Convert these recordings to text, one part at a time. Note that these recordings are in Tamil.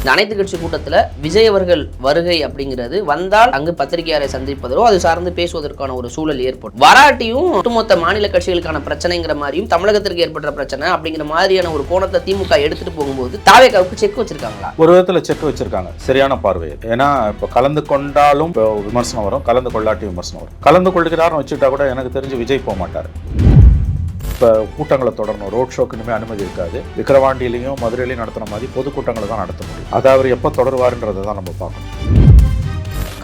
இந்த அனைத்து கட்சி கூட்டத்தில் விஜய் அவர்கள் வருகை அப்படிங்கிறது வந்தால் அங்கு பத்திரிகையாளரை சந்திப்பதோ அது சார்ந்து பேசுவதற்கான ஒரு சூழல் ஏற்படும். வராட்டியும் ஒட்டுமொத்த மாநில கட்சிகளுக்கான பிரச்சனைங்கிற மாதிரியும் தமிழகத்திற்கு ஏற்பட்ட பிரச்சனை அப்படிங்கிற மாதிரியான ஒரு கோணத்தை திமுக எடுத்துட்டு போகும்போது தாவேகாவுக்கு செக் வச்சிருக்காங்களா? ஒரு விதத்துல செக் வச்சிருக்காங்க. சரியான பார்வை. ஏன்னா இப்போ கலந்து கொண்டாலும் விமர்சனம் வரும், கலந்து கொள்ளாட்டி விமர்சனம் வரும். கலந்து கொள்கிறாருன்னு வச்சுட்டா கூட எனக்கு தெரிஞ்சு விஜய் போக மாட்டார். இப்போ கூட்டங்களை தொடரணும், ரோட் ஷோக்கு இனிமேல் அனுமதி இருக்காது. விக்கிரவாண்டியிலையும் மதுரையிலையும் நடத்துன மாதிரி பொதுக்கூட்டங்களை தான் நடத்த முடியும். அதை அவர் எப்போ தொடருவாருன்றதை தான் நம்ம பார்க்கணும்.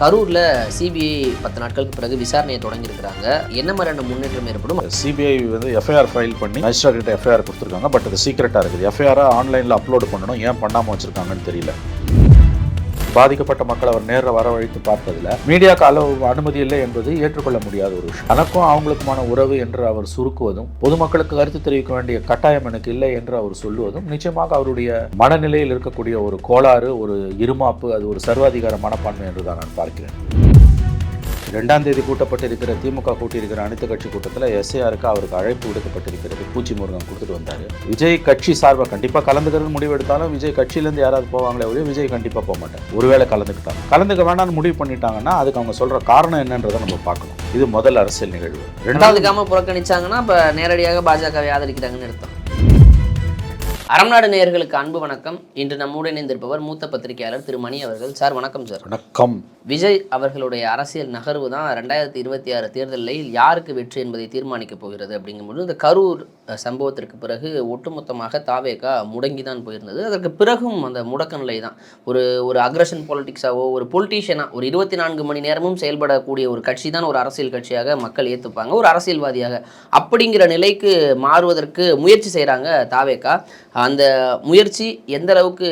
கரூரில் சிபிஐ 10 நாட்களுக்கு பிறகு விசாரணையை தொடங்கியிருக்கிறாங்க. என்ன மாதிரியான முன்னேற்றம் ஏற்படும்? சிபிஐ வந்து எஃப்ஐஆர் ஃபைல் பண்ணி மேஜிஸ்ட்ரேட் கிட்ட எஃப்ஐஆர் கொடுத்துருக்காங்க. பட் அது சீக்கிரட்டாக இருக்குது. எஃப்ஐஆரை ஆன்லைனில் அப்லோடு பண்ணணும். ஏன் பண்ணாமல் வச்சுருக்காங்கன்னு தெரியல. பாதிக்கப்பட்ட மக்கள் அவர் நேரில் வரவழைத்து பார்ப்பதில் மீடியாவுக்கு அனுமதி இல்லை என்பது ஏற்றுக்கொள்ள முடியாத ஒரு விஷயம். எனக்கும் அவங்களுக்குமான உறவு என்று அவர் சுருக்குவதும், பொதுமக்களுக்கு கருத்து தெரிவிக்க வேண்டிய கட்டாயம் எனக்கு இல்லை என்று அவர் சொல்லுவதும் நிச்சயமாக அவருடைய மனநிலையில் இருக்கக்கூடிய ஒரு கோளாறு, ஒரு இருமாப்பு, அது ஒரு சர்வாதிகார மனப்பான்மை என்று தான் நான் பார்க்கிறேன். 2ஆம் தேதி கூட்டப்பட்டிருக்கிற திமுக கூட்டியிருக்கிற அனைத்து கட்சி கூட்டத்தில் எஸ்ஐஆருக்கு அவருக்கு அழைப்பு விடுக்கப்பட்டிருக்கிறது. பூச்சி முருகன் கொடுத்துட்டு வந்தார். விஜய் கட்சி சார்பாக கண்டிப்பாக கலந்துக்கிறது முடிவு எடுத்தாலும் விஜய் கட்சியிலேருந்து யாராவது போவாங்களே ஒழிய விஜய் கண்டிப்பாக போக மாட்டார். ஒருவேளை கலந்துக்க வேண்டாம்னு முடிவு பண்ணிட்டாங்கன்னா அதுக்கு அவங்க சொல்கிற காரணம் என்னன்றதை நம்ம பார்க்கணும். இது முதல் அரசியல் நிகழ்வு. ரெண்டாவதுக்காம புறக்கணிச்சாங்கன்னா இப்போ நேரடியாக பாஜகவை ஆதரிக்கிறாங்கன்னு அர்த்தம். அறம்நாடு நேயர்களுக்கு அன்பு வணக்கம். இன்று நம்முடன் இணைந்திருப்பவர் மூத்த பத்திரிகையாளர் திரு மணி அவர்கள். சார் வணக்கம். சார் வணக்கம். விஜய் அவர்களுடைய அரசியல் நகர்வு தான் 2026 தேர்தலில் யாருக்கு வெற்றி என்பதை தீர்மானிக்க போகிறது அப்படிங்கும்போது இந்த கரூர் சம்பவத்திற்கு பிறகு ஒட்டுமொத்தமாக தாவேகா முடங்கி தான் போயிருந்தது. அதற்கு பிறகும் அந்த முடக்க நிலை தான். ஒரு அக்ரஷன் பாலிட்டிக்ஸாவோ ஒரு பொலிட்டீஷியனாக ஒரு 24 மணி நேரமும் செயல்படக்கூடிய ஒரு கட்சி தான் ஒரு அரசியல் கட்சியாக மக்கள் ஏற்றுப்பாங்க, ஒரு அரசியல்வாதியாக. அப்படிங்கிற நிலைக்கு மாறுவதற்கு முயற்சி செய்கிறாங்க தாவேகா. அந்த முயற்சி எந்த அளவுக்கு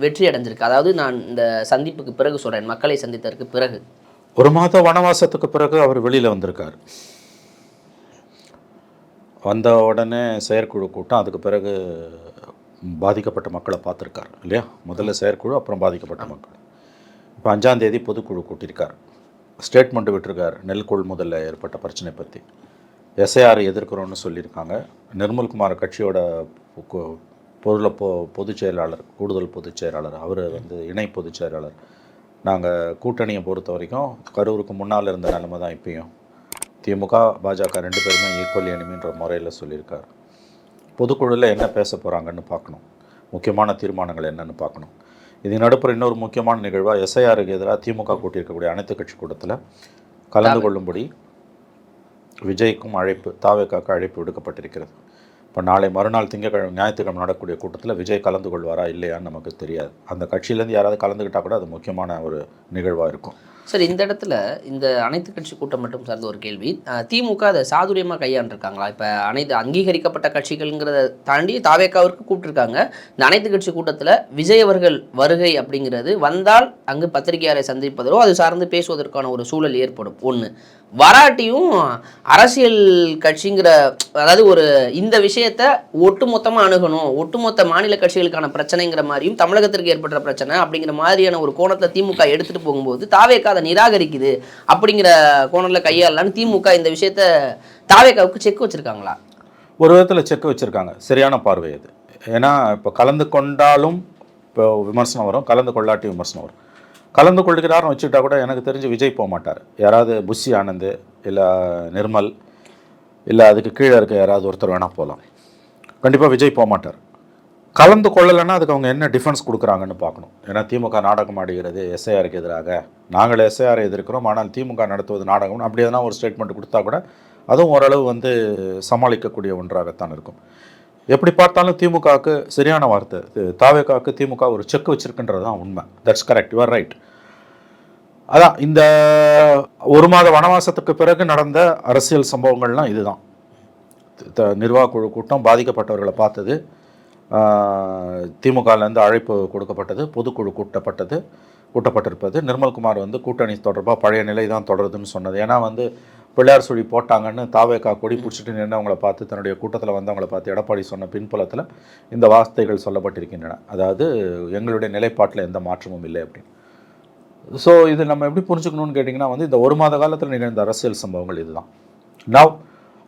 வெற்றி அடைஞ்சிருக்கு? அதாவது நான் இந்த சந்திப்புக்கு பிறகு சொல்கிறேன், மக்களை சந்தித்ததற்கு பிறகு. 1 மாத வனவாசத்துக்கு பிறகு அவர் வெளியில் வந்திருக்கார். வந்த உடனே செயற்குழு கூட்டம், அதுக்கு பிறகு பாதிக்கப்பட்ட மக்களை பார்த்துருக்கார் இல்லையா? முதல்ல செயற்குழு, அப்புறம் பாதிக்கப்பட்ட மக்கள். இப்போ 5ஆம் தேதி பொதுக்குழு கூட்டியிருக்கார். ஸ்டேட்மெண்ட் விட்டுருக்கார் நெல் கொள்முதலில் ஏற்பட்ட பிரச்சனை பற்றி. எஸ்ஐஆர் எதிர்க்கிறோன்னு சொல்லியிருக்காங்க. நிர்மல்குமார் கட்சியோட பொதுச் செயலாளர், கூடுதல் பொதுச் செயலாளர், அவர் வந்து இணை பொதுச் செயலாளர். நாங்கள் கூட்டணியை பொறுத்த வரைக்கும் கரூருக்கு முன்னால் இருந்த நிலைமை தான் இப்பயும். திமுக பாஜக 2 பேருமே ஈக்குவல் எனிமின்ற முறையில் சொல்லியிருக்கார். பொதுக்குழுவில் என்ன பேச போகிறாங்கன்னு பார்க்கணும். முக்கியமான தீர்மானங்கள் என்னென்னு பார்க்கணும். இது நடுப்புற இன்னொரு முக்கியமான நிகழ்வாக எஸ்ஐஆருக்கு எதிராக திமுக கூட்டியிருக்கக்கூடிய அனைத்து கட்சி கூட்டத்தில் கலந்து கொள்ளும்படி விஜய்க்கும் அழைப்பு, தாவேகாவுக்கு அழைப்பு விடுக்கப்பட்டிருக்கிறது. இப்போ நாளை மறுநாள் ஞாயிற்றுக்கிழமை நடக்கக்கூடிய கூட்டத்தில் விஜய் கலந்து கொள்வாரா இல்லையான்னு நமக்கு தெரியாது. அந்த கட்சியிலேருந்து யாராவது கலந்துக்கிட்டால் கூட அது முக்கியமான ஒரு நிகழ்வாக இருக்கும். சார், இந்த இடத்துல இந்த அனைத்து கட்சி கூட்டம் மட்டும் சார்ந்த ஒரு கேள்வி. திமுக அதை சாதுரியமாக கையாண்டிருக்காங்களா? இப்போ அனைத்து அங்கீகரிக்கப்பட்ட கட்சிகள்ங்கிறத தாண்டி தாவேகாவிற்கு கூப்பிட்டுருக்காங்க. இந்த அனைத்து கட்சி கூட்டத்தில் விஜய் அவர்கள் வருகை அப்படிங்கிறது வந்தால் அங்கு பத்திரிகையாளரை சந்திப்பதோ அது சார்ந்து பேசுவதற்கான ஒரு சூழல் ஏற்படும். ஒன்று, வராட்டியும் அரசியல் கட்சிங்கிற, அதாவது இந்த விஷயத்தை ஒட்டுமொத்தமாக அணுகணும், ஒட்டுமொத்த மாநில கட்சிகளுக்கான பிரச்சனைங்கிற மாதிரியும் தமிழகத்திற்கு ஏற்பட்ட பிரச்சனை அப்படிங்கிற மாதிரியான ஒரு கோணத்தை திமுக எடுத்துகிட்டு போகும்போது தாவேகா அதை நிராகரிக்குது. அப்படிங்கிற கோணத்தில் கையாளலான்னு திமுக இந்த விஷயத்த தாவேகாவுக்கு செக் வச்சுருக்காங்களா? ஒரு விதத்தில் செக் வச்சுருக்காங்க. சரியான பார்வை அது. ஏன்னா இப்போ கலந்து கொண்டாலும் இப்போ விமர்சனம் வரும், கலந்து கொள்ளாட்டி விமர்சனம் வரும். கலந்து கொள்கிறாருன்னு வச்சுக்கிட்டா கூட எனக்கு தெரிஞ்சு விஜய் போக மாட்டார். யாராவது புஷி ஆனந்த் இல்லை நிர்மல் இல்லை அதுக்கு கீழே இருக்க யாராவது ஒருத்தர் வேணால் போகலாம். கண்டிப்பாக விஜய் போக மாட்டார். கலந்து கொள்ளலைன்னா அதுக்கு அவங்க என்ன டிஃபென்ஸ் கொடுக்குறாங்கன்னு பார்க்கணும். ஏன்னா திமுக நாடகம் ஆடுகிறது எஸ்ஐஆருக்கு எதிராக, நாங்கள் எஸ்ஐஆரை எதிர்க்கிறோம், ஆனால் திமுக நடத்துவது நாடகம், அப்படி எதனா ஒரு ஸ்டேட்மெண்ட் கொடுத்தா கூட அதுவும் ஓரளவு வந்து சமாளிக்கக்கூடிய ஒன்றாகத்தான் இருக்கும். எப்படி பார்த்தாலும் திமுகவுக்கு சரியான வார்த்தை, தாவேகாவுக்கு திமுக ஒரு செக் வச்சிருக்குன்றது தான் உண்மை. That's correct, you are right. அதான் இந்த 1 மாத வனவாசத்துக்கு பிறகு நடந்த அரசியல் சம்பவங்கள்லாம் இதுதான். நிர்வாக குழு கூட்டம், பாதிக்கப்பட்டவர்களை பார்த்தது, திமுகலேருந்து அழைப்பு கொடுக்கப்பட்டது, பொதுக்குழு கூட்டப்பட்டிருப்பது, நிர்மல்குமார் வந்து கூட்டணி தொடர்பாக பழைய நிலை தான் தொடருதுன்னு சொன்னது. ஏன்னா வந்து பிள்ளையார் சொல்லி போட்டாங்கன்னு தாவேகா கொடி பிடிச்சிட்டு நின்றவங்களை பார்த்து, தன்னுடைய கூட்டத்தில் வந்தவங்களை பார்த்து எடப்பாடி சொன்ன பின்புலத்தில் இந்த வார்த்தைகள் சொல்லப்பட்டிருக்கின்றன. அதாவது எங்களுடைய நிலைப்பாட்டில் எந்த மாற்றமும் இல்லை அப்படின்னு. ஸோ இது நம்ம எப்படி புரிஞ்சுக்கணும்னு கேட்டிங்கன்னா வந்து இந்த 1 மாத காலத்தில் நிகழ்ந்த அரசியல் சம்பவங்கள் இதுதான். நவ்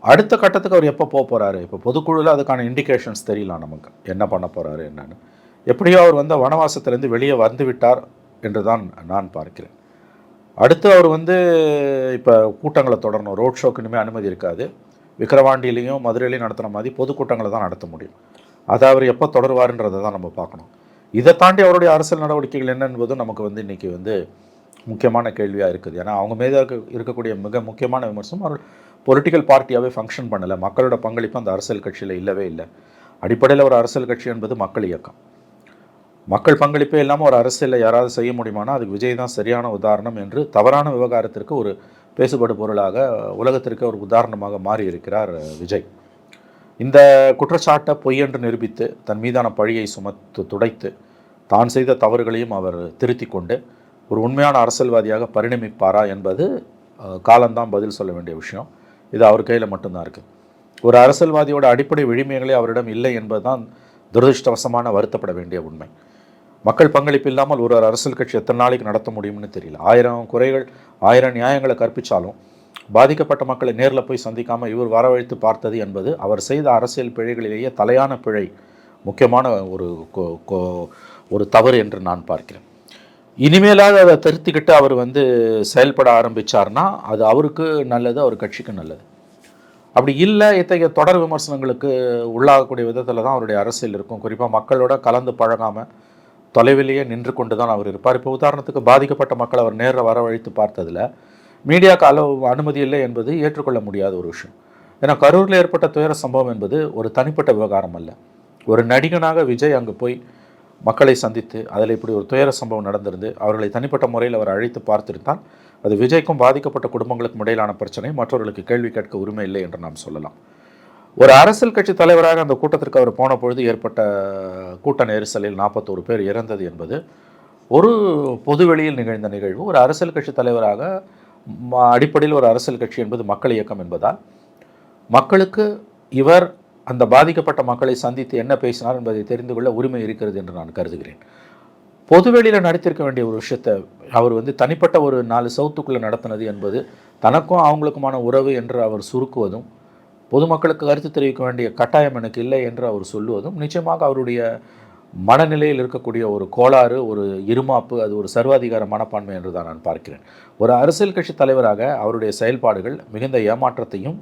அடுத்த கட்டத்துக்கு அவர் எப்போ போக போகிறாரு? இப்போ பொதுக்குழுவில் அதுக்கான இண்டிகேஷன்ஸ் தெரியலாம் நமக்கு, என்ன பண்ண போகிறாரு என்னன்னு. எப்படியோ அவர் வந்து வனவாசத்திலேருந்து வெளியே வந்து விட்டார் என்று தான் நான் பார்க்கிறேன். அடுத்து அவர் வந்து இப்போ கூட்டங்களை தொடரணும். ரோட் ஷோக்கு இனிமேல் அனுமதி இருக்காது. விக்கிரவாண்டியிலையும் மதுரையிலையும் நடத்துகிற மாதிரி பொதுக்கூட்டங்களை தான் நடத்த முடியும். அதை அவர் எப்போ தொடருவார்ன்றதை தான் நம்ம பார்க்கணும். இதை தாண்டி அவருடைய அரசியல் நடவடிக்கைகள் என்ன என்பதும் நமக்கு வந்து இன்றைக்கி வந்து முக்கியமான கேள்வியாக இருக்குது. ஏன்னா அவங்க மீது இருக்கக்கூடிய மிக முக்கியமான விமர்சனம், அவர் பொலிட்டிக்கல் பார்ட்டியாகவே ஃபங்க்ஷன் பண்ணலை. மக்களோட பங்களிப்பு அந்த அரசியல் கட்சியில் இல்லவே இல்லை. அடிப்படையில் ஒரு அரசியல் கட்சி என்பது மக்கள் இயக்கம். மக்கள் பங்களிப்பே இல்லாமல் ஒரு அரசியலில் யாராவது செய்ய முடியுமானா அதுக்கு விஜய் தான் சரியான உதாரணம் என்று தவறான விவகாரத்திற்கு ஒரு பேசுபடு பொருளாக உலகத்திற்கு ஒரு உதாரணமாக மாறி இருக்கிறார் விஜய். இந்த குற்றச்சாட்டை பொய் என்று நிரூபித்து தன் மீதான பழியை துடைத்து தான் செய்த தவறுகளையும் அவர் திருத்தி கொண்டு ஒரு உண்மையான அரசியல்வாதியாக பரிணமிப்பாரா என்பது காலம்தான் பதில் சொல்ல வேண்டிய விஷயம். இது அவர் கையில் மட்டும்தான் இருக்குது. ஒரு அரசியல்வாதியோட அடிப்படை விழுமியங்களே அவரிடம் இல்லை என்பதுதான் துரதிருஷ்டவசமான வருத்தப்பட வேண்டிய உண்மை. மக்கள் பங்களிப்பு இல்லாமல் ஒரு அரசியல் கட்சி எத்தனை நாளைக்கு நடத்த முடியும்னு தெரியல. 1000 குறைகள் 1000 நியாயங்களை கற்பித்தாலும் பாதிக்கப்பட்ட மக்களை நேரில் போய் சந்திக்காமல் இவர் வரவழைத்து பார்த்தது என்பது அவர் செய்த அரசியல் பிழைகளிலேயே தலையான பிழை, முக்கியமான ஒரு தவறு என்று நான் பார்க்கிறேன். இனிமேலாவது அதை திருத்திக்கிட்டு அவர் வந்து செயல்பட ஆரம்பித்தார்னா அது அவருக்கு நல்லது, அவர் கட்சிக்கு நல்லது. அப்படி இல்லை, இத்தகைய தொடர் விமர்சனங்களுக்கு உள்ளாகக்கூடிய விதத்தில் தான் அவருடைய அரசியல் இருக்கும். குறிப்பாக மக்களோட கலந்து பழகாமல் தொலைவிலேயே நின்று கொண்டு தான் அவர் இருப்பார். இப்போ உதாரணத்துக்கு பாதிக்கப்பட்ட மக்கள் அவர் நேரில் வரவழைத்து பார்த்ததில் மீடியாவுக்கு அனுமதி இல்லை என்பது ஏற்றுக்கொள்ள முடியாத ஒரு விஷயம். ஏன்னா கரூரில் ஏற்பட்ட துயர சம்பவம் என்பது ஒரு தனிப்பட்ட விவகாரம் அல்ல. ஒரு நடிகனாக விஜய் அங்கே போய் மக்களை சந்தித்து அதில் இப்படி ஒரு துயர சம்பவம் நடந்திருந்து அவர்களை தனிப்பட்ட முறையில் அவர் அழைத்து பார்த்திருந்தால் அது விஜய்க்கும் பாதிக்கப்பட்ட குடும்பங்களுக்கும் இடையிலான பிரச்சனை, மற்றவர்களுக்கு கேள்வி கேட்க உரிமை இல்லை என்று நாம் சொல்லலாம். ஒரு அரசியல் கட்சி தலைவராக அந்த கூட்டத்திற்கு அவர் போன பொழுது ஏற்பட்ட கூட்ட நெரிசலில் 41 பேர் இறந்தது என்பது ஒரு பொதுவெளியில் நிகழ்ந்த நிகழ்வு. ஒரு அரசியல் கட்சி தலைவராக அடிப்படையில் ஒரு அரசியல் கட்சி என்பது மக்கள் இயக்கம் என்பதால் மக்களுக்கு இவர் அந்த பாதிக்கப்பட்ட மக்களை சந்தித்து என்ன பேசினார் என்பதை தெரிந்து கொள்ள உரிமை இருக்கிறது என்று நான் கருதுகிறேன். பொதுவெளியில் நடத்திருக்க வேண்டிய ஒரு விஷயத்தை அவர் வந்து தனிப்பட்ட ஒரு 4 சவுத்துக்குள்ளே நடத்தினது என்பது தனக்கும் அவங்களுக்குமான உறவு என்று அவர் சுருக்குவதும், பொதுமக்களுக்கு கருத்து தெரிவிக்க வேண்டிய கட்டாயம் எனக்கு இல்லை என்று அவர் சொல்லுவதும் நிச்சயமாக அவருடைய மனநிலையில் இருக்கக்கூடிய ஒரு கோளாறு, ஒரு இருமாப்பு, அது ஒரு சர்வாதிகார மனப்பான்மை என்று தான் நான் பார்க்கிறேன். ஒரு அரசியல் கட்சி தலைவராக அவருடைய செயல்பாடுகள் மிகுந்த ஏமாற்றத்தையும்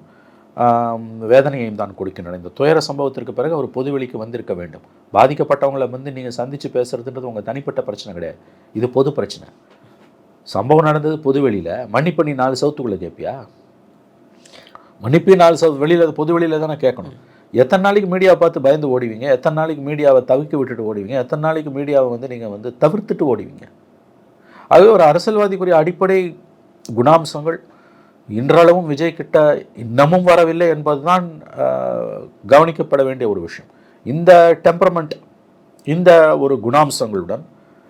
வேதனையையும் தான் கொடுக்கின்றன. இந்த துயர சம்பவத்திற்கு பிறகு அவர் பொதுவெளிக்கு வந்திருக்க வேண்டும். பாதிக்கப்பட்டவங்களை வந்து நீங்கள் சந்தித்து பேசுகிறதுன்றது உங்கள் தனிப்பட்ட பிரச்சனை கிடையாது, இது பொது பிரச்சனை. சம்பவம் நடந்தது பொதுவெளியில், மன்னிப்பு நீ 4 சவுத்துக்குள்ளே கேட்பியா? மன்னிப்பு 4 வெளியில், அது பொது வெளியில் தானே கேட்கணும். எத்தனை நாளைக்கு மீடியாவை பார்த்து பயந்து ஓடிவீங்க? எத்தனை நாளைக்கு மீடியாவை தவிக்க விட்டுட்டு ஓடிவீங்க? எத்தனை நாளைக்கு மீடியாவை வந்து நீங்கள் வந்து தவிர்த்துட்டு ஓடிவீங்க? ஆகவே ஒரு அரசியல்வாதிக்குரிய அடிப்படை குணாம்சங்கள் இன்றளவும் விஜய் கிட்ட இன்னமும் வரவில்லை என்பதுதான் கவனிக்கப்பட வேண்டிய ஒரு விஷயம். இந்த டெம்பரமெண்ட், இந்த ஒரு குணாம்சங்களுடன்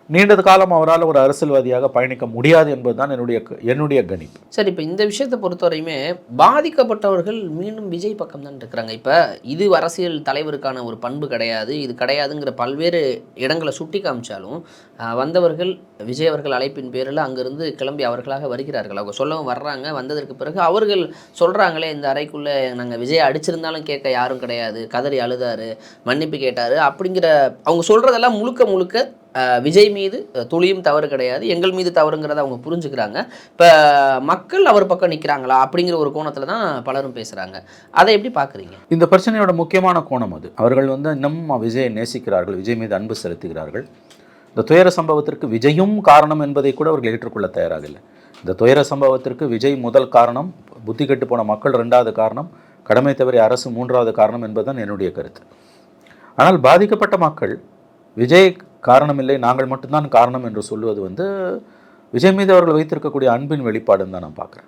நீண்டது காலம் அவரால் ஒரு அரசியல்வாதியாக பயணிக்க முடியாது என்பதுதான் என்னுடைய கணிப்பு. சரி, இப்போ இந்த விஷயத்தை பொறுத்தவரையுமே பாதிக்கப்பட்டவர்கள் மீண்டும் விஜய் பக்கம் தான் இருக்கிறாங்க. இப்போ இது அரசியல் தலைவருக்கான ஒரு பண்பு கிடையாது, இது கிடையாதுங்கிற பல்வேறு இடங்களை சுட்டி காமிச்சாலும் வந்தவர்கள் விஜய் அவர்கள் அழைப்பின் பேரில் அங்கிருந்து கிளம்பி அவர்களாக வருகிறார்கள். அவங்க சொல்லவும் வர்றாங்க. வந்ததற்கு பிறகு அவர்கள் சொல்கிறாங்களே, இந்த அறைக்குள்ளே நாங்கள் விஜய் அடிச்சிருந்தாலும் கேட்க யாரும் கிடையாது, கதறி அழுதாரு, மன்னிப்பு கேட்டார் அப்படிங்கிற அவங்க சொல்கிறதெல்லாம் முழுக்க முழுக்க விஜய் மீது துளியும் தவறு கிடையாது, எங்கள் மீது தவறுங்கிறத அவங்க புரிஞ்சுக்கிறாங்க. இப்போ மக்கள் அவர் பக்கம் நிற்கிறாங்களா அப்படிங்கிற ஒரு கோணத்தில் தான் பலரும் பேசுகிறாங்க. அதை எப்படி பார்க்குறீங்க? இந்த பிரச்சனையோட முக்கியமான கோணம் அது. அவர்கள் வந்து இன்னும் விஜயை நேசிக்கிறார்கள், விஜய் மீது அன்பு செலுத்துகிறார்கள். இந்த துயர சம்பவத்திற்கு விஜயும் காரணம் என்பதை கூட அவர்கள் ஏற்றுக்கொள்ள தயாராக இல்லை. இந்த துயர சம்பவத்திற்கு விஜய் முதல் காரணம், புத்தி கெட்டு போன மக்கள் 2வது காரணம், கடமை தவறிய அரசு 3வது காரணம் என்பதுதான் என்னுடைய கருத்து. ஆனால் பாதிக்கப்பட்ட மக்கள் விஜய் காரணம் இல்லை, நாங்கள் மட்டும்தான் காரணம் என்று சொல்லுவது வந்து விஜய் மீது அவர்கள் வைத்திருக்கக்கூடிய அன்பின் வெளிப்பாடுன்னு தான் நான் பார்க்குறேன்.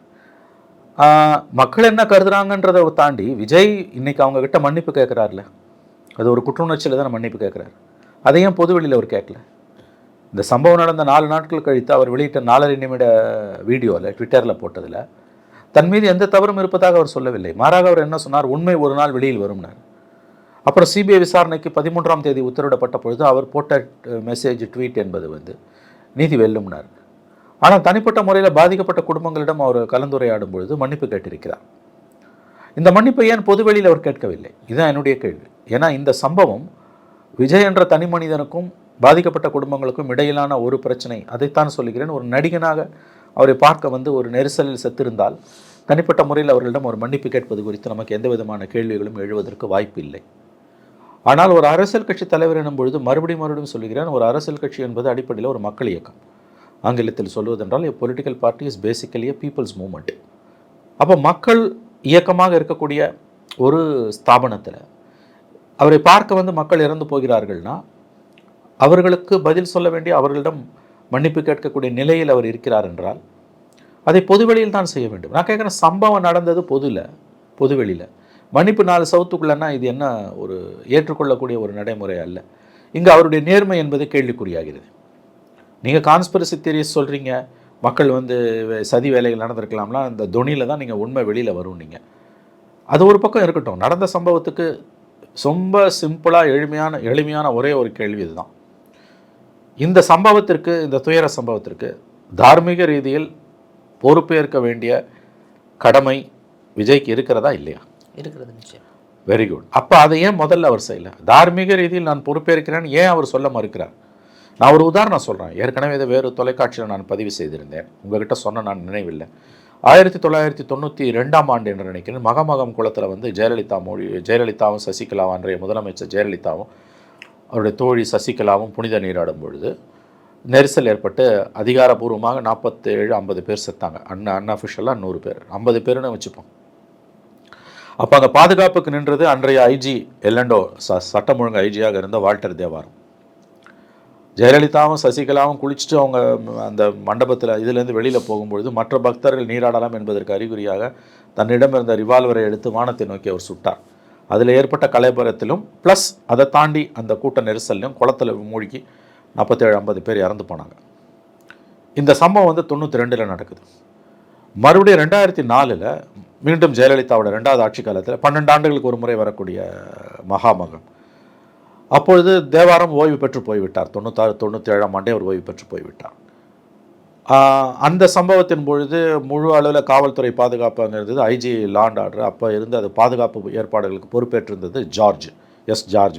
மக்கள் என்ன கருதுறாங்கன்றதை தாண்டி விஜய் இன்னைக்கு அவங்க கிட்ட மன்னிப்பு கேட்குறாருல, அது ஒரு குற்றுணர்ச்சியில் தான் மன்னிப்பு கேட்குறாரு. அதையும் பொதுவெளியில் அவர் கேட்கல. இந்த சம்பவம் நடந்த 4 நாட்கள் கழித்து அவர் வெளியிட்ட 4.5 நிமிட வீடியோவில் ட்விட்டரில் போட்டதில் தன் மீது எந்த தவறும் இருப்பதாக அவர் சொல்லவில்லை. மாறாக அவர் என்ன சொன்னார், உண்மை ஒரு நாள் வெளியில் வரும்னார். அப்புறம் சிபிஐ விசாரணைக்கு 13ஆம் தேதி உத்தரவிடப்பட்ட பொழுது அவர் போட்ட மெசேஜ், ட்வீட் என்பது வந்து நீதி வெல்லும்னார். ஆனால் தனிப்பட்ட முறையில் பாதிக்கப்பட்ட குடும்பங்களிடம் அவர் கலந்துரையாடும் பொழுது மன்னிப்பு கேட்டிருக்கிறார். இந்த மன்னிப்பை ஏன் பொதுவெளியில் அவர் கேட்கவில்லை? இதுதான் என்னுடைய கேள்வி. ஏன்னா இந்த சம்பவம் விஜய் என்ற தனி மனிதனுக்கும் பாதிக்கப்பட்ட குடும்பங்களுக்கும் இடையிலான ஒரு பிரச்சனை, அதைத்தான் சொல்லுகிறேன். ஒரு நடிகனாக அவரை பார்க்க வந்து ஒரு நெரிசலில் செத்திருந்தால் தனிப்பட்ட முறையில் அவர்களிடம் ஒரு மன்னிப்பு கேட்பது குறித்து நமக்கு எந்த விதமான கேள்விகளும் எழுவதற்கு வாய்ப்பு இல்லை. ஆனால் ஒரு அரசியல் கட்சி தலைவர் எனும் பொழுது மறுபடியும் சொல்லுகிறேன், ஒரு அரசியல் கட்சி என்பது அடிப்படையில் ஒரு மக்கள் இயக்கம். ஆங்கிலத்தில் சொல்வதென்றால் a political party is basically a people's movement. அப்போ மக்கள் இயக்கமாக இருக்கக்கூடிய ஒரு ஸ்தாபனத்தில் அவரை பார்க்க வந்து மக்கள் இறந்து போகிறார்கள்னா அவர்களுக்கு பதில் சொல்ல வேண்டிய, அவர்களிடம் மன்னிப்பு கேட்கக்கூடிய நிலையில் அவர் இருக்கிறார் என்றால் அதை பொதுவெளியில் தான் செய்ய வேண்டும். நான் கேட்குறேன், சம்பவம் நடந்தது பொதுவெளியில் மன்னிப்பு 4 சவுத்துக்குள்ளன்னா இது என்ன ஒரு ஏற்றுக்கொள்ளக்கூடிய ஒரு நடைமுறை அல்ல. இங்கே அவருடைய நேர்மை என்பது கேள்விக்குறியாகிறது. நீங்கள் கான்ஸ்பிரசி தியரிஸ் சொல்கிறீங்க, மக்கள் வந்து சதி வேலைகள் நடந்திருக்கலாம்னா அந்த தொனியில் தான் நீங்கள் உண்மை வெளியில் வரும். நீங்கள் அது ஒரு பக்கம் இருக்கட்டும். நடந்த சம்பவத்துக்கு ரொம்ப சிம்பிளாக எளிமையான ஒரே ஒரு கேள்வி இதுதான். இந்த சம்பவத்திற்கு, இந்த துயர சம்பவத்திற்கு தார்மீக ரீதியில் பொறுப்பேற்க வேண்டிய கடமை விஜய்க்கு இருக்கிறதா இல்லையா? இருக்கிறது நிச்சயம். Very good. அப்போ அதை ஏன் முதல்ல அவர் செய்யலை? தார்மீக ரீதியில் நான் பொறுப்பேற்கிறேன்னு ஏன் அவர் சொல்ல மறுக்கிறார்? நான் ஒரு உதாரணம் சொல்கிறேன். ஏற்கனவே இதை வேறு தொலைக்காட்சியில் நான் பதிவு செய்திருந்தேன், உங்ககிட்ட சொன்ன நான் நினைவில்லை. 1992ஆம் ஆண்டு என்று நினைக்கிறேன், மகமகம் குளத்தில் வந்து ஜெயலலிதாவும் சசிகலாவும், அன்றைய முதலமைச்சர் ஜெயலலிதாவும் அவருடைய தோழி சசிகலாவும் புனித நீராடும் பொழுது நெரிசல் ஏற்பட்டு அதிகாரப்பூர்வமாக 47-50 பேர் செத்தாங்க. அன்அஃபிஷியலாக 100 பேர், 50 பேருன்னு வச்சுப்போம். அப்போ அங்கே பாதுகாப்புக்கு நின்றது அன்றைய ஐஜி எல்லண்டோ, சட்டம் ஒழுங்கு ஐஜியாக இருந்த வால்டர் தேவாரம். ஜெயலலிதாவும் சசிகலாவும் குளிச்சுட்டு அவங்க அந்த மண்டபத்தில் இதுலேருந்து வெளியில் போகும்பொழுது மற்ற பக்தர்கள் நீராடலாம் என்பதற்கு அறிகுறியாக தன்னிடம் இருந்த ரிவால்வரை எடுத்து வானத்தை நோக்கி அவர் சுட்டார். அதில் ஏற்பட்ட கலைபரத்திலும் ப்ளஸ் அதை தாண்டி அந்த கூட்ட நெரிசல்லையும் குளத்தில் மூழ்கி 47-50 பேர் இறந்து போனாங்க. இந்த சம்பவம் வந்து 92 நடக்குது. மறுபடியும் 2004 மீண்டும் ஜெயலலிதாவோட 2வது ஆட்சி காலத்தில் 12 ஆண்டுகளுக்கு ஒரு முறை வரக்கூடிய மகாமகம். அப்பொழுது தேவாரம் ஓய்வு பெற்று போய்விட்டார். 96-97ஆம் ஆண்டே அவர் ஓய்வு பெற்று போய்விட்டார். அந்த சம்பவத்தின் பொழுது முழு அளவில் காவல்துறை பாதுகாப்பு அங்கே இருந்தது. ஐஜி லாண்ட் ஆர்டர் அப்போ இருந்து அது பாதுகாப்பு ஏற்பாடுகளுக்கு பொறுப்பேற்றிருந்தது ஜார்ஜ்.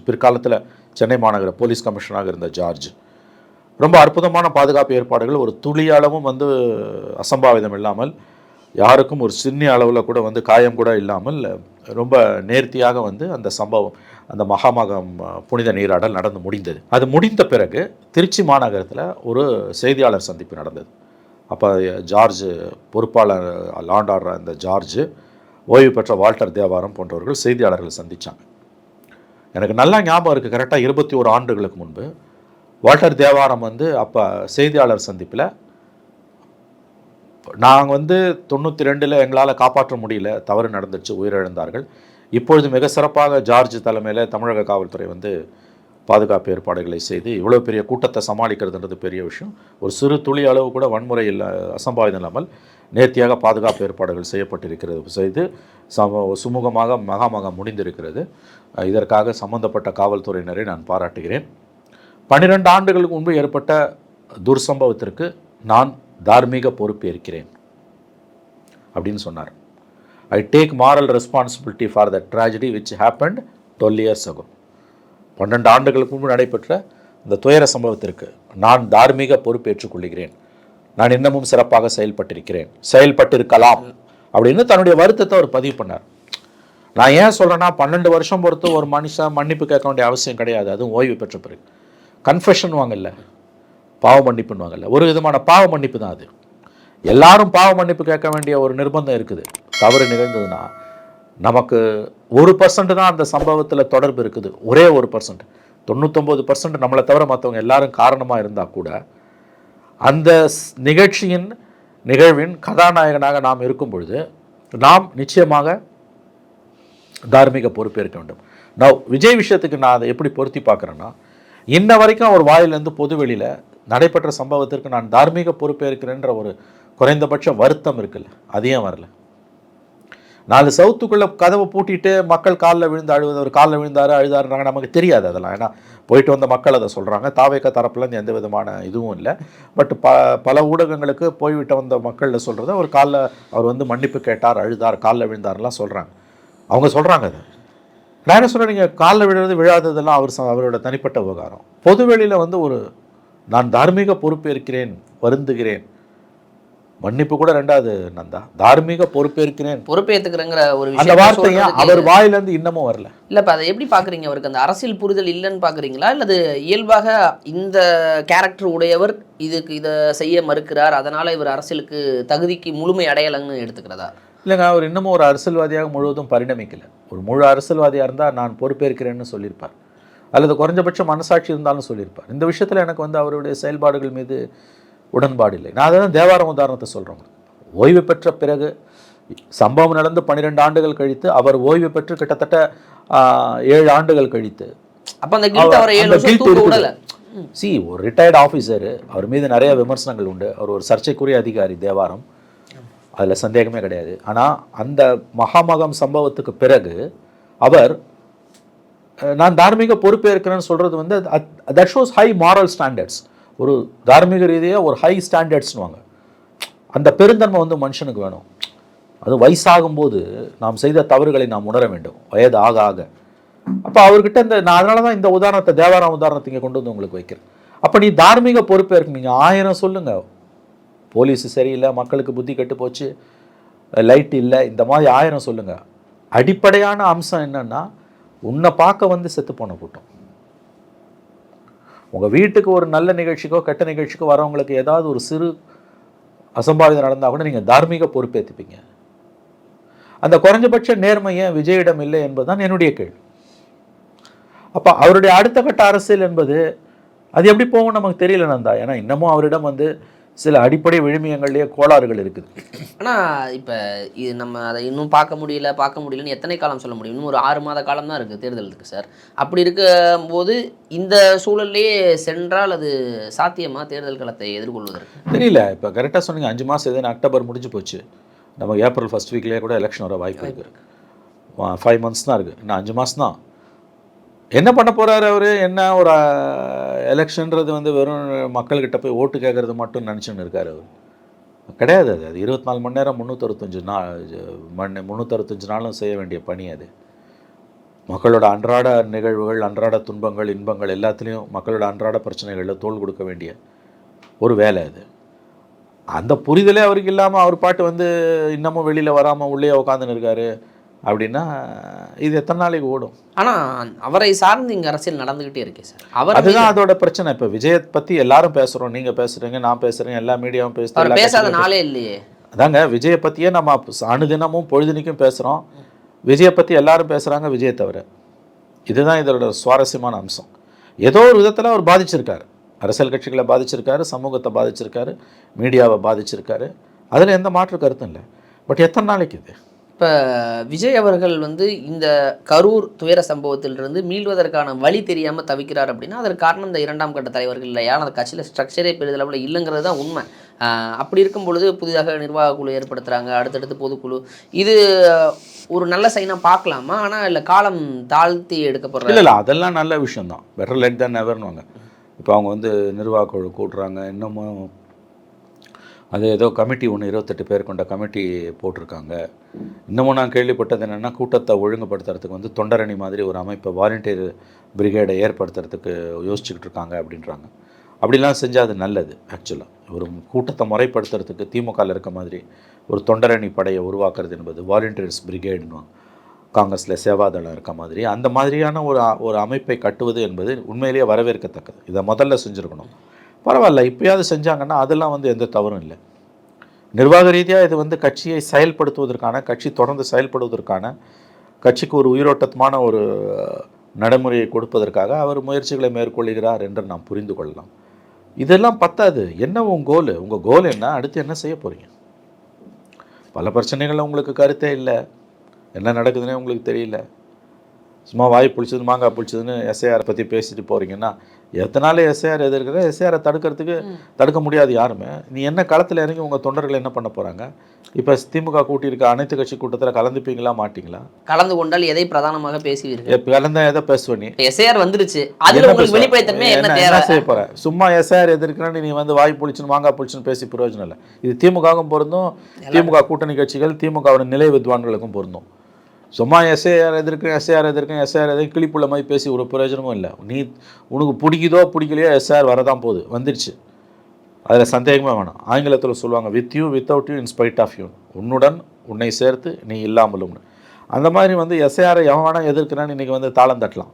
பிற்காலத்தில் சென்னை மாநகர போலீஸ் கமிஷனராக இருந்த ஜார்ஜ். ரொம்ப அற்புதமான பாதுகாப்பு ஏற்பாடுகள், ஒரு துளி அளவும் வந்து அசம்பாவிதம் இல்லாமல், யாருக்கும் ஒரு சின்ன அளவில் கூட வந்து காயம் கூட இல்லாமல் ரொம்ப நேர்த்தியாக வந்து அந்த சம்பவம், அந்த மகாமகம் புனித நீராடல் நடந்து முடிந்தது. அது முடிந்த பிறகு திருச்சி மாநகரத்தில் ஒரு செய்தியாளர் சந்திப்பு நடந்தது. அப்போ ஜார்ஜ் பொறுப்பாளர் லாண்ட் ஆர்டர் அந்த ஜார்ஜ், ஓய்வு பெற்ற வால்டர் தேவாரம் போன்றவர்கள் செய்தியாளர்கள் சந்தித்தாங்க. எனக்கு நல்லா ஞாபகம் இருக்குது, கரெக்டாக 21 ஆண்டுகளுக்கு முன்பு வால்டர் தேவாரம் வந்து அப்போ செய்தியாளர் சந்திப்பில், நாங்கள் வந்து 92 எங்களால் காப்பாற்ற முடியல, தவறு நடந்துச்சு, உயிரிழந்தார்கள். இப்பொழுது மிக சிறப்பாக ஜார்ஜ் தலைமையில் தமிழக காவல்துறை வந்து பாதுகாப்பு ஏற்பாடுகளை செய்து இவ்வளோ பெரிய கூட்டத்தை சமாளிக்கிறதுன்றது பெரிய விஷயம். ஒரு சிறு துளி அளவு கூட வன்முறை இல்லை, அசம்பாவிதம் இல்லாமல் நேர்த்தியாக பாதுகாப்பு ஏற்பாடுகள் செய்து சுமூகமாக மகாமகம் முடிந்திருக்கிறது. இதற்காக சம்பந்தப்பட்ட காவல்துறையினரை நான் பாராட்டுகிறேன். 12 ஆண்டுகளுக்கு முன்பு ஏற்பட்ட துர்சம்பவத்திற்கு நான் தார்மீக பொறுப்பேற்கிறேன் அப்படின்னு சொன்னார். I take moral responsibility for the tragedy which happened 12 years ago. 12 ஆண்டுகளுக்கு முன்பு நடைபெற்ற இந்த துயர சம்பவத்திற்கு நான் தார்மீக பொறுப்பேற்றுக் கொள்கிறேன். நான் இன்னமும் சிறப்பாக செயல்பட்டிருக்கலாம் அப்படின்னு தன்னுடைய வருத்தத்தை அவர் பதிவு பண்ணார். நான் ஏன் சொல்கிறேன்னா, 12 வருஷம் பொறுத்து ஒரு மனுஷன் மன்னிப்பு கேட்க வேண்டிய அவசியம் கிடையாது. அதுவும் ஓய்வு பெற்ற பிறகு கன்ஃபெஷன் வாங்கல, பாவ மன்னிப்புன்னு ஒரு விதமான பாவ மன்னிப்பு தான் அது. எல்லாரும் பாவ மன்னிப்பு கேட்க வேண்டிய ஒரு நிர்பந்தம் இருக்குது. தவறு நிகழ்ந்ததுன்னா நமக்கு 1% தான் அந்த சம்பவத்தில் தொடர்பு இருக்குது. ஒரே 1%. 99% நம்மளை தவிர மற்றவங்க எல்லாரும் காரணமாக இருந்தால் கூட அந்த நிகழ்வின் கதாநாயகனாக நாம் இருக்கும் பொழுது நாம் நிச்சயமாக தார்மீக பொறுப்பேற்க வேண்டும். நான் விஜய் விஷயத்துக்கு நான் அதை எப்படி பொருத்தி பார்க்குறேன்னா, இன்ன வரைக்கும் அவர் வாயிலிருந்து பொதுவெளியில் நடைபெற்ற சம்பவத்திற்கு நான் தார்மீக பொறுப்பேற்கிறேன்ற ஒரு குறைந்தபட்ச வருத்தம் இருக்குல்ல, அதையும் வரல. 4 சவுத்துக்குள்ளே கதவை பூட்டிட்டு மக்கள் காலில் விழுந்து அழுவது, அவர் காலில் விழுந்தாரு அழுதாருனாங்க, நமக்கு தெரியாது அதெல்லாம். ஏன்னா போயிட்டு வந்த மக்கள் அதை சொல்கிறாங்க. தாவேக தரப்புலேருந்து எந்த விதமான இதுவும் இல்லை. பட் பல ஊடகங்களுக்கு போய்விட்டு வந்த மக்களில் சொல்கிறது, அவர் வந்து மன்னிப்பு கேட்டார், அழுதார், காலில் விழுந்தார்லாம் சொல்கிறாங்க. அவங்க சொல்கிறாங்க அதை. நான் என்ன சொல்கிறேன், நீங்கள் காலில் விழுறது விழாததெல்லாம் அவரோட தனிப்பட்ட விவகாரம். பொதுவெளியில் வந்து நான் தார்மீக பொறுப்பேற்கிறேன், வருந்துகிறேன், மன்னிப்பு கூட ரெண்டாவது நந்தா, தார்மீக பொறுப்பேற்கிறேன், பொறுப்பேற்றுக்கிறேங்கிற ஒரு அந்த வார்த்தையை அவர் வாயிலேருந்து இன்னமும் வரல. இல்லை, இப்போ அதை எப்படி பார்க்குறீங்க? அவருக்கு அந்த அரசியல் புரிதல் இல்லைன்னு பார்க்குறீங்களா, அல்லது இயல்பாக இந்த கேரக்டர் உடையவர் இதை செய்ய மறுக்கிறார், அதனால் இவர் அரசியலுக்கு தகுதிக்கு முழுமை அடையலைன்னு எடுத்துக்கிறதா? இல்லைங்க, அவர் இன்னமும் ஒரு அரசியல்வாதியாக முழுவதும் பரிணமிக்கலை. ஒரு முழு அரசியல்வாதியாக இருந்தால் நான் பொறுப்பேற்கிறேன்னு சொல்லியிருப்பார், அல்லது குறைஞ்சபட்சம் மனசாட்சி இருந்தாலும் சொல்லியிருப்பார். இந்த விஷயத்தில் எனக்கு வந்து அவருடைய செயல்பாடுகள் மீது உடன்பாடு இல்லை. நான் அதை தான் தேவாரம் உதாரணத்தை சொல்கிறேன். ஓய்வு பெற்ற பிறகு சம்பவம் நடந்து 12 ஆண்டுகள் கழித்து, அவர் ஓய்வு பெற்று கிட்டத்தட்ட 7 ஆண்டுகள் கழித்து, அப்போ அந்த கில்ட் அவரை 7 வருஷம் தூக்க விடல. ஒரு ரிட்டையர்டு ஆஃபீஸர், அவர் மீது நிறைய விமர்சனங்கள் உண்டு. அவர் ஒரு சர்ச்சைக்குரிய அதிகாரி, தேவாரம், அதில் சந்தேகமே கிடையாது. ஆனால் அந்த மகாமகம் சம்பவத்துக்கு பிறகு அவர் நான் தார்மீக பொறுப்பேற்கிறேன்னு சொல்கிறது வந்து that shows high moral standards. ஒரு தார்மீக ரீதியாக ஒரு ஹை ஸ்டாண்டர்ட்ஸ்னுவாங்க. அந்த பெருந்தன்மை வந்து மனுஷனுக்கு வேணும். அது வயசாகும்போது நாம் செய்த தவறுகளை நாம் உணர வேண்டும், வயது ஆக ஆக. அப்போ அவர்கிட்ட நான் அதனால தான் இந்த உதாரணத்தை, தேவாரம் உதாரணத்தை இங்கே கொண்டு வந்து உங்களுக்கு வைக்கிறேன். அப்போ நீ தார்மீக பொறுப்பேற்க, நீங்கள் 1000 சொல்லுங்கள், போலீஸ் சரியில்லை, மக்களுக்கு புத்தி கெட்டு போச்சு, லைட் இல்லை, இந்த மாதிரி 1000 சொல்லுங்கள். அடிப்படையான அம்சம் என்னன்னா, உன்னை பார்க்க வந்து செத்து போன கூட்டம். உங்கள் வீட்டுக்கு ஒரு நல்ல நிகழ்ச்சிக்கோ கெட்ட நிகழ்ச்சிக்கோ வரவங்களுக்கு ஏதாவது ஒரு சிறு அசம்பாவிதம் நடந்தால் கூட நீங்கள் தார்மீக பொறுப்பேற்றுப்பீங்க. அந்த குறைஞ்சபட்ச நேர்மையை விஜயிடம் இல்லை என்பதுதான் என்னுடைய கேள்வி. அப்போ அவருடைய அடுத்த கட்ட அரசியல் என்பது அது எப்படி போகும் நமக்கு தெரியல நந்தா. ஏன்னா இன்னமும் அவரிடம் வந்து சில அடிப்படை விழுமியங்கள்லேயே கோளாறுகள் இருக்குது. ஆனால் இப்போ இது நம்ம அதை இன்னும் பார்க்க முடியலன்னு எத்தனை காலம் சொல்ல முடியும்? இன்னும் ஒரு 6 மாத காலம் தான் இருக்குது தேர்தலுக்கு சார். அப்படி இருக்கும்போது இந்த சூழல்லையே சென்றால் அது சாத்தியமாக தேர்தல் களத்தை எதிர்கொள்வதற்கு? தெரியல. இப்போ கரெக்டாக சொன்னீங்க, 5 மாதம் எதுன்னு அக்டோபர் முடிஞ்சு போச்சு, நம்ம ஏப்ரல் ஃபர்ஸ்ட் வீக்லேயே கூட எலெக்ஷன் வர வாய்ப்பு இருக்குது. 5 months தான் இருக்குது, இன்னும் 5 மாதம் தான். என்ன பண்ண போகிறாரு அவர்? என்ன ஒரு எலெக்ஷன்றது வந்து வெறும் மக்கள்கிட்ட போய் ஓட்டு கேட்குறது மட்டும் நினச்சின்னு இருக்கார் அவர். கிடையாது. அது 24 மணி நேரம் 365 நாளும் செய்ய வேண்டிய பணி அது. மக்களோட அன்றாட நிகழ்வுகள், அன்றாட துன்பங்கள், இன்பங்கள் எல்லாத்துலேயும் மக்களோட அன்றாட பிரச்சனைகளில் தோள் கொடுக்க வேண்டிய ஒரு வேலை அது. அந்த புரிதலே அவருக்கு இல்லாமல் அவர் பாட்டு வந்து இன்னமும் வெளியில் வராமல் உள்ளே உட்காந்துன்னு இருக்காரு அப்படின்னா இது எத்தனை நாளைக்கு ஓடும்? ஆனால் அவரை சார்ந்து இங்கே அரசியல் நடந்துக்கிட்டே இருக்கே சார். அதுதான் அதோட பிரச்சனை. இப்போ விஜயை பற்றி எல்லாரும் பேசுகிறோம், நீங்கள் பேசுகிறீங்க, நான் பேசுகிறேன், எல்லா மீடியாவும் பேசாத நாளே இல்லையே. அதாங்க, விஜயை பற்றியே நம்ம அனுதினமும் பொழுதுனிக்கும் பேசுகிறோம். விஜயை பற்றி எல்லாரும் பேசுகிறாங்க, விஜயை தவிர. இதுதான் இதோட சுவாரஸ்யமான அம்சம். ஏதோ ஒரு விதத்தில் அவர் பாதிச்சிருக்காரு, அரசியல் கட்சிகளை பாதிச்சிருக்காரு, சமூகத்தை பாதிச்சிருக்காரு, மீடியாவை பாதிச்சிருக்காரு. அதில் எந்த மாற்று கருத்தும் இல்லை. பட் எத்தனை நாளைக்கு இது? இப்போ விஜய் அவர்கள் வந்து இந்த கரூர் துயர சம்பவத்திலிருந்து மீள்வதற்கான வழி தெரியாமல் தவிக்கிறார் அப்படின்னா அதற்கு காரணம் இந்த 2ஆம் கட்ட தலைவர்கள் இல்லையா? அந்த கட்சியில் ஸ்ட்ரக்சரே பெரிதளவில் இல்லைங்கிறது தான் உண்மை. அப்படி இருக்கும் பொழுது புதிதாக நிர்வாக குழு ஏற்படுத்துகிறாங்க, அடுத்தடுத்து பொதுக்குழு. இது ஒரு நல்ல சைனாக பார்க்கலாமா? ஆனால் இல்லை காலம் தாழ்த்தி எடுக்கப்படுறாங்க. இல்லை, அதெல்லாம் நல்ல விஷயம்தான். பெட்டர் லேட் தென் நெவர்னுவாங்க. இப்போ அவங்க வந்து நிர்வாக குழு கூட்டுறாங்க, இன்னமும் அது ஏதோ கமிட்டி ஒன்று 28 பேர் கொண்ட கமிட்டி போட்டிருக்காங்க. இன்னமும் நான் கேள்விப்பட்டது என்னென்னா, கூட்டத்தை ஒழுங்குபடுத்துறதுக்கு வந்து தொண்டரணி மாதிரி ஒரு அமைப்பை, வாலண்டியர் பிரிகேடை ஏற்படுத்துறதுக்கு யோசிச்சுக்கிட்டு இருக்காங்க அப்படின்றாங்க. அப்படிலாம் செஞ்சால் அது நல்லது. ஆக்சுவலாக ஒரு கூட்டத்தை முறைப்படுத்துறதுக்கு திமுகவில் இருக்க மாதிரி ஒரு தொண்டரணி படையை உருவாக்குறது என்பது வாலண்டியர்ஸ் பிரிகேடுன்னு காங்கிரஸில் சேவாதளம் இருக்க மாதிரி அந்த மாதிரியான ஒரு அமைப்பை கட்டுவது என்பது உண்மையிலேயே வரவேற்கத்தக்கது. இதை முதல்ல செஞ்சுருக்கணும். பரவாயில்ல, இப்போயாவது செஞ்சாங்கன்னா அதெல்லாம் வந்து எந்த தவறும் இல்லை. நிர்வாக ரீதியாக இது வந்து கட்சியை செயல்படுத்துவதற்கான, கட்சி தொடர்ந்து செயல்படுவதற்கான, கட்சிக்கு ஒரு உயிரோட்டமான ஒரு நடைமுறையை கொடுப்பதற்காக அவர் முயற்சிகளை மேற்கொள்கிறார் என்று நாம் புரிந்து கொள்ளலாம். இதெல்லாம் பத்தாது. என்ன உங்கள் கோல் என்ன? அடுத்து என்ன செய்ய போகிறீங்க? பல பிரச்சனைகள் உங்களுக்கு கருத்தே இல்லை, என்ன நடக்குதுன்னே உங்களுக்கு தெரியல. சும்மா வாய் புளிச்சது மாங்காய் புளிச்சதுன்னு எஸ்ஐஆரை பற்றி பேசிட்டு போகிறீங்கன்னா எத்தனால எஸ்ஐஆர் எதிர்க்கிற? எஸ்ஐஆரை தடுக்க முடியாது யாருமே. நீ என்ன களத்தில் இறங்கி உங்கள் தொண்டர்கள் என்ன பண்ண போகிறாங்க? இப்போ திமுக கூட்டியிருக்க அனைத்து கட்சி கூட்டத்தில் கலந்துப்பீங்களா மாட்டீங்களா? கலந்து கொண்டால் எதை பிரதானமாக பேசுவீர்கள்? கலந்தா எதை பேசுவேன்? நீ எஸ்ஐஆர் வந்துருச்சு, அதில் உங்களுக்கு வெளிப்படைத்தன்மை என்ன செய்ய போற? சும்மா எஸ்ஐஆர் எதிர்க்கிறேன்னு நீ வந்து வாய் புளிச்சுன்னு மாங்காய் புளிச்சுன்னு பேசி பிரயோஜனம் இல்லை. இது திமுகவும் பொருந்தும், திமுக கூட்டணி கட்சிகள், திமுகவோட நிலை வித்வான்களுக்கும் பொருந்தும். சும்மா எஸ்ஐஆர் எதிர்க்கும் கிளிப்புள்ள மாதிரி பேசி ஒரு பிரயோஜனமும் இல்லை. உனக்கு பிடிக்குதோ பிடிக்கலையோ எஸ்ஐஆர் வரதான் போகுது, வந்துடுச்சு, அதில் சந்தேகமே வேணாம். ஆங்கிலத்தில் சொல்லுவாங்க with you without you in spite of you, உன்னுடன் உன்னை சேர்த்து நீ இல்லாமலும்னு. அந்த மாதிரி எஸ்ஐஆரை எவன் வேணால் எதிர்க்கிறான்னு இன்றைக்கி தாளம் தட்டலாம்.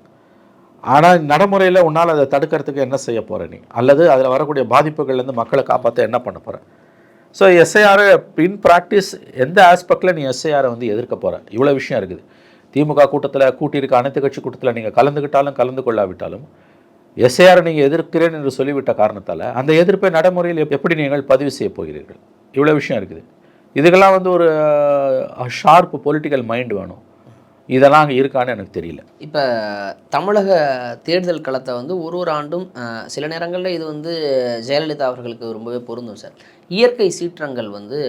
ஆனால் நடைமுறையில் உன்னால் அதை தடுக்கிறதுக்கு என்ன செய்ய போகிற நீ, அல்லது அதில் வரக்கூடிய பாதிப்புகள்லேருந்து மக்களை காப்பாற்ற என்ன பண்ண போகிற? ஸோ எஸ்ஐஆரை இன் ப்ராக்டிஸ் எந்த ஆஸ்பெக்டில் நீ எஸ்ஐஆரை எதிர்க்க போகிற? இவ்வளோ விஷயம் இருக்குது. திமுக கூட்டத்தில் கூட்டியிருக்க அனைத்து கட்சி கூட்டத்தில் நீங்கள் கலந்துக்கிட்டாலும் கலந்து கொள்ளாவிட்டாலும் எஸ்ஐஆரை நீங்கள் எதிர்க்கிறேன் என்று சொல்லிவிட்ட காரணத்தால் அந்த எதிர்ப்பை நடைமுறையில் எப்படி நீங்கள் பதிவு செய்ய போகிறீர்கள்? இவ்வளோ விஷயம் இருக்குது. இதுக்கெல்லாம் ஒரு ஷார்ப் பொலிட்டிக்கல் மைண்ட் வேணும். இதெல்லாம் அங்கே இருக்கான்னு எனக்கு தெரியல. இப்போ தமிழக தேர்தல் களத்தை ஒரு ஆண்டும் சில நேரங்களில் இது ஜெயலலிதா அவர்களுக்கு ரொம்பவே பொருந்தும் சார். இயற்கை சீற்றங்கள்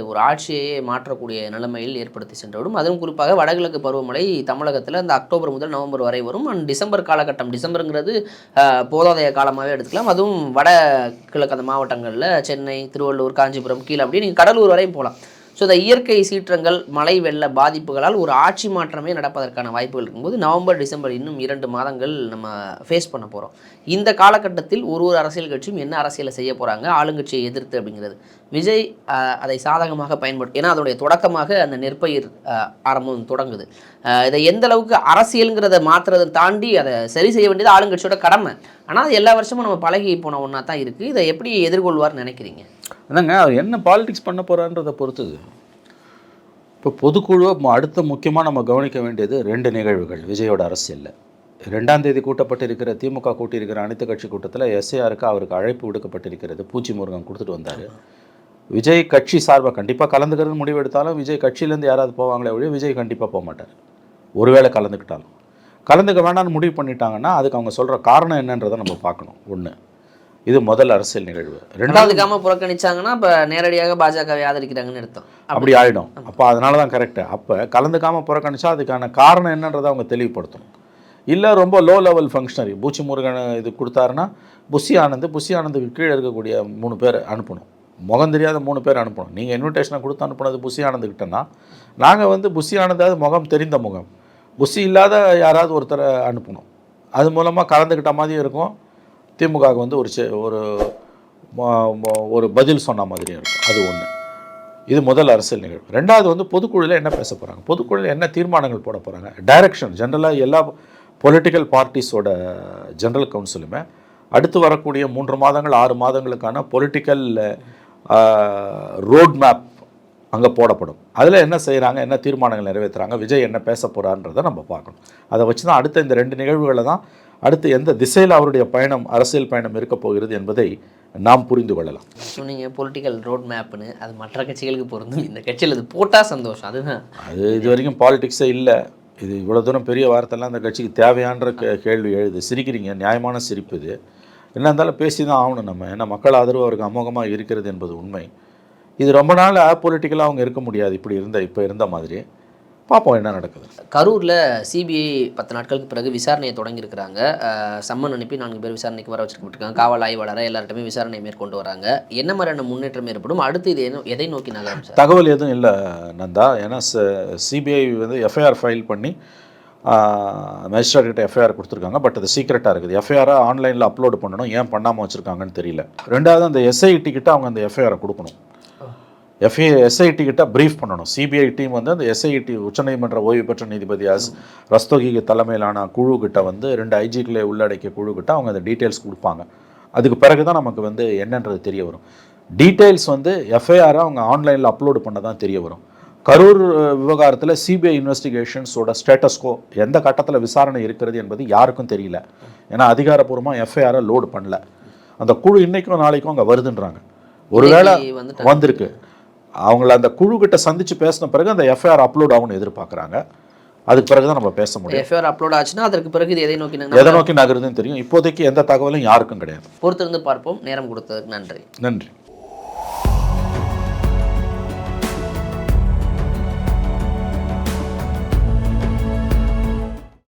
ஒரு ஆட்சியையே மாற்றக்கூடிய நிலைமையில் ஏற்படுத்தி சென்றவிடும். அதுவும் குறிப்பாக வடகிழக்கு பருவமழை தமிழகத்தில் அந்த அக்டோபர் முதல் நவம்பர் வரை வரும். அண்ட் டிசம்பர் காலகட்டம், டிசம்பருங்கிறது போதாதைய காலமாகவே எடுத்துக்கலாம். அதுவும் வடகிழக்கு அந்த மாவட்டங்களில் சென்னை, திருவள்ளூர், காஞ்சிபுரம், கீழே அப்படி நீங்கள் கடலூர் வரையும் போகலாம். ஸோ இந்த இயற்கை சீற்றங்கள், மழை வெள்ள பாதிப்புகளால் ஒரு ஆட்சி மாற்றமே நடப்பதற்கான வாய்ப்புகள் இருக்கும்போது நவம்பர், டிசம்பர் இன்னும் 2 மாதங்கள் நம்ம ஃபேஸ் பண்ண போகிறோம். இந்த காலகட்டத்தில் ஒரு அரசியல் கட்சியும் என்ன அரசியலை செய்ய போகிறாங்க ஆளுங்கட்சியை எதிர்த்து அப்படிங்கிறது. விஜய் அதை சாதகமாக பயன்படுத்தும். ஏன்னா அதோடைய தொடக்கமாக அந்த நெற்பயிர் ஆரம்பம் தொடங்குது. இதை எந்த அளவுக்கு அரசியலுங்கிறத மாற்றுறதை தாண்டி அதை சரி செய்ய வேண்டியது ஆளுங்கட்சியோட கடமை. ஆனால் அது எல்லா வருஷமும் நம்ம பழகி போன ஒன்றா தான் இருக்குது. இதை எப்படி எதிர்கொள்வார்னு நினைக்கிறீங்க? அதாங்க, அவர் என்ன பாலிடிக்ஸ் பண்ண போகிறான்றதை பொறுத்தது. இப்போ பொதுக்குழு அடுத்த முக்கியமாக நம்ம கவனிக்க வேண்டியது 2 நிகழ்வுகள் விஜயோட அரசியலில். 2ஆம் தேதி கூட்டப்பட்டிருக்கிற திமுக கூட்டியிருக்கிற அனைத்து கட்சி கூட்டத்தில் எஸ்ஐஆருக்கு அவருக்கு அழைப்பு விடுக்கப்பட்டிருக்கிறது. பூச்சி முருகன் கொடுத்துட்டு வந்தார். விஜய் கட்சி சார்பாக கண்டிப்பாக கலந்துக்கிறது முடிவு எடுத்தாலும் விஜய் கட்சியிலேருந்து யாராவது போவாங்களே ஒழிய விஜய் கண்டிப்பாக போக மாட்டார். ஒருவேளை கலந்துக்கிட்டாலும் கலந்துக்க வேணான்னு முடிவு பண்ணிட்டாங்கன்னா அதுக்கு அவங்க சொல்கிற காரணம் என்னன்றதை நம்ம பார்க்கணும். ஒன்று, இது முதல் அரசியல் நிகழ்வு. 2வது புறக்கணிச்சாங்கன்னா இப்போ நேரடியாக பாஜகவை ஆதரிக்கிறாங்கன்னு அர்த்தம். அப்படி ஆகிடும். அப்போ அதனால தான் கரெக்டு. அப்போ கலந்துக்காமல் புறக்கணிச்சா அதுக்கான காரணம் என்னன்றதை அவங்க தெளிவுபடுத்தணும். இல்லை ரொம்ப லோ லெவல் ஃபங்க்ஷனரி பூச்சி முருகன் இது கொடுத்தாருன்னா புஷி ஆனந்துக்கு கீழே இருக்கக்கூடிய 3 பேர் அனுப்பணும். முகம் தெரியாத 3 பேர் அனுப்பணும். நீங்கள் இன்விடேஷனை கொடுத்து அனுப்புனது புஷி ஆனந்துக்கிட்டேன்னா நாங்கள் புஷி ஆனந்தாவது முகம் தெரிந்த முகம், புஷி இல்லாத யாராவது ஒருத்தரை அனுப்பணும். அது மூலமாக கலந்துக்கிட்ட மாதிரி இருக்கும். திமுகவுக்கு ஒரு பதில் சொன்ன மாதிரியும் இருக்கும். அது ஒன்று. இது முதல் அரசியல் நிகழ்வு. 2வது பொதுக்குழுவில் என்ன பேச போகிறாங்க, பொதுக்குழுவில் என்ன தீர்மானங்கள் போட போகிறாங்க, டைரக்ஷன். ஜென்ரலாக எல்லா பொலிட்டிக்கல் பார்ட்டிஸோட ஜென்ரல் கவுன்சிலுமே அடுத்து வரக்கூடிய 3 மாதங்கள் 6 மாதங்களுக்கான பொலிட்டிக்கல் ரோட் மேப் அங்கே போடப்படும். அதில் என்ன செய்கிறாங்க, என்ன தீர்மானங்கள் நிறைவேற்றுறாங்க, விஜய் என்ன பேச போகிறான்றதை நம்ம பார்க்கணும். அதை வச்சு தான் அடுத்த இந்த 2 நிகழ்வுகளை தான் அடுத்து எந்த திசையில் அவருடைய பயணம், அரசியல் பயணம் இருக்க போகிறது என்பதை நாம் புரிந்து கொள்ளலாம். சொன்னீங்க பொலிட்டிக்கல் ரோட் மேப்னு, அது மற்ற கட்சிகளுக்கு பொருந்தும், இந்த கட்சியில் அது போட்டால் சந்தோஷம். அதுதான் அது இது வரைக்கும் பாலிடிக்ஸே இல்லை. இது இவ்வளோ தூரம் பெரிய வார்த்தைலாம் அந்த கட்சிக்கு தேவையான்ற கேள்வி எழுது. சிரிக்கிறீங்க, நியாயமான சிரிப்பு. இது என்ன இருந்தாலும் பேசி தான் ஆகணும் நம்ம. ஏன்னா மக்கள் ஆதரவு அவருக்கு அமோகமாக இருக்கிறது என்பது உண்மை. இது ரொம்ப நாள் பொலிட்டிக்கலாக அவங்க இருக்க முடியாது. இப்போ இருந்த மாதிரி பார்ப்போம் என்ன நடக்குது. கரூரில் சிபிஐ 10 நாட்களுக்கு பிறகு விசாரணையை தொடங்கியிருக்கிறாங்க. சம்மன் அனுப்பி 4 பேர் விசாரணைக்கு வர வச்சுருக்காங்க. காவல் ஆய்வாளரை எல்லார்ட்டுமே விசாரணை மேற்கொண்டு வராங்க. என்ன மாதிரியான முன்னேற்றம் ஏற்படும், அடுத்து இது எதை நோக்கி நகரும் சார்? தகவல் எதுவும் இல்லை நந்தா. ஏன்னா சிபிஐ எஃப்ஐஆர் ஃபைல் பண்ணி மேஜிஸ்ட்ரேட் கிட்ட எஃப்ஐஆர் கொடுத்துருக்காங்க. பட் அது சீக்ரெட்டாக இருக்குது. எஃப்ஐஆரை ஆன்லைனில் அப்லோடு பண்ணணும். ஏன் பண்ணாமல் வச்சுருக்காங்கன்னு தெரியல. 2வது அந்த எஸ்ஐடி கிட்ட அவங்க அந்த எஃப்ஐஆரை கொடுக்கணும். எஸ்ஐடி கிட்ட ப்ரீஃப் பண்ணணும். சிபிஐ டீம் அந்த எஸ்ஐடி உச்சநீதிமன்ற ஓய்வு பெற்ற நீதிபதி ரஸ்தோகி தலைமையிலான குழு கிட்ட 2 ஐஜிக்களை உள்ளடக்கிய குழு கிட்ட அவங்க அந்த டீட்டெயில்ஸ் கொடுப்பாங்க. அதுக்கு பிறகு தான் நமக்கு என்னன்றது தெரிய வரும். டீட்டெயில்ஸ் எஃப்ஐஆரை அவங்க ஆன்லைனில் அப்லோடு பண்ண தான் தெரிய வரும். கரூர் விவகாரத்தில் சிபிஐ இன்வெஸ்டிகேஷன்ஸோட ஸ்டேட்டஸ்கோ எந்த கட்டத்தில் விசாரணை இருக்கிறது என்பது யாருக்கும் தெரியல. ஏன்னா அதிகாரப்பூர்வமாக எஃப்ஐஆரை லோடு பண்ணல. அந்த குழு இன்றைக்கும் நாளைக்கும் அங்கே வருதுன்றாங்க. ஒருவேளை வந்திருக்கு. அவங்கள அந்த குழு கிட்ட சந்திச்சு பேசின பிறகு அந்த எஃப்ஐஆர் அப்லோட் ஆகும்னு எதிர்பார்க்குறாங்க. அதுக்கு பிறகு தான் நம்ம பேச முடியும். எஃப்ஐஆர் அப்லோட் ஆச்சுன்னா அதற்கு பிறகு இது எதை நோக்கி நகருதுன்னு தெரியும். இப்போதைக்கு எந்த தகவலும் யாருக்கும் கிடையாது. பொறுத்திருந்து பார்ப்போம். நேரம் கொடுத்ததுக்கு நன்றி.